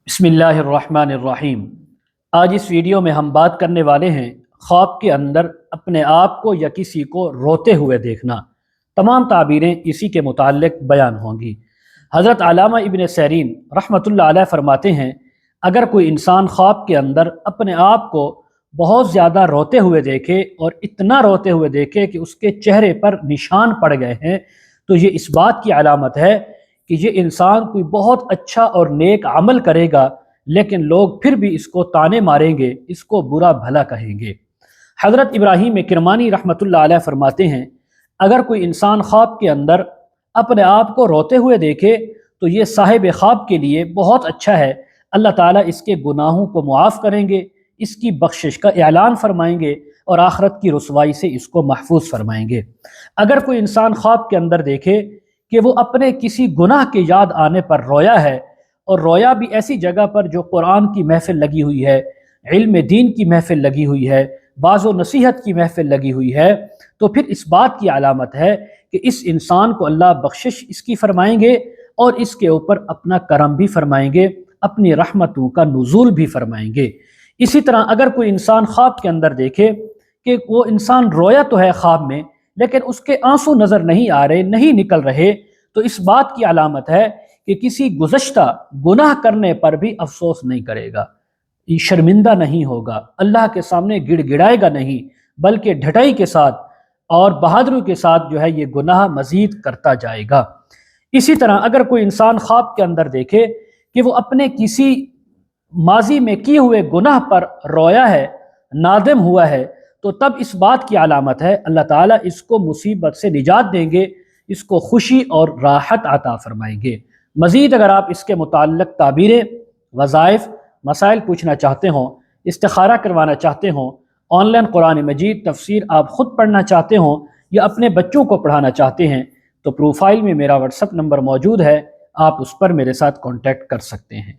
بسم اللہ الرحمن الرحیم۔ آج اس ویڈیو میں ہم بات کرنے والے ہیں خواب کے اندر اپنے آپ کو یا کسی کو روتے ہوئے دیکھنا۔ تمام تعبیریں اسی کے متعلق بیان ہوں گی۔ حضرت علامہ ابن سیرین رحمۃ اللہ علیہ فرماتے ہیں، اگر کوئی انسان خواب کے اندر اپنے آپ کو بہت زیادہ روتے ہوئے دیکھے اور اتنا روتے ہوئے دیکھے کہ اس کے چہرے پر نشان پڑ گئے ہیں، تو یہ اس بات کی علامت ہے کہ یہ انسان کوئی بہت اچھا اور نیک عمل کرے گا، لیکن لوگ پھر بھی اس کو طعنے ماریں گے، اس کو برا بھلا کہیں گے۔ حضرت ابراہیم کرمانی رحمۃ اللہ علیہ فرماتے ہیں، اگر کوئی انسان خواب کے اندر اپنے آپ کو روتے ہوئے دیکھے تو یہ صاحب خواب کے لیے بہت اچھا ہے، اللہ تعالیٰ اس کے گناہوں کو معاف کریں گے، اس کی بخشش کا اعلان فرمائیں گے اور آخرت کی رسوائی سے اس کو محفوظ فرمائیں گے۔ اگر کوئی انسان خواب کے اندر دیکھے کہ وہ اپنے کسی گناہ کے یاد آنے پر رویا ہے، اور رویا بھی ایسی جگہ پر جو قرآن کی محفل لگی ہوئی ہے، علم دین کی محفل لگی ہوئی ہے، واعظ و نصیحت کی محفل لگی ہوئی ہے، تو پھر اس بات کی علامت ہے کہ اس انسان کو اللہ بخشش اس کی فرمائیں گے اور اس کے اوپر اپنا کرم بھی فرمائیں گے، اپنی رحمتوں کا نزول بھی فرمائیں گے۔ اسی طرح اگر کوئی انسان خواب کے اندر دیکھے کہ وہ انسان رویا تو ہے خواب میں، لیکن اس کے آنسو نظر نہیں آ رہے، نہیں نکل رہے، تو اس بات کی علامت ہے کہ کسی گزشتہ گناہ کرنے پر بھی افسوس نہیں کرے گا، شرمندہ نہیں ہوگا، اللہ کے سامنے گڑ گڑائے گا نہیں، بلکہ ڈھٹائی کے ساتھ اور بہادری کے ساتھ جو ہے یہ گناہ مزید کرتا جائے گا۔ اسی طرح اگر کوئی انسان خواب کے اندر دیکھے کہ وہ اپنے کسی ماضی میں کیے ہوئے گناہ پر رویا ہے، نادم ہوا ہے، تو تب اس بات کی علامت ہے اللہ تعالیٰ اس کو مصیبت سے نجات دیں گے، اس کو خوشی اور راحت عطا فرمائیں گے۔ مزید اگر آپ اس کے متعلق تعبیریں، وظائف، مسائل پوچھنا چاہتے ہوں، استخارہ کروانا چاہتے ہوں، آن لائن قرآن مجید تفسیر آپ خود پڑھنا چاہتے ہوں یا اپنے بچوں کو پڑھانا چاہتے ہیں، تو پروفائل میں میرا واٹس ایپ نمبر موجود ہے، آپ اس پر میرے ساتھ کانٹیکٹ کر سکتے ہیں۔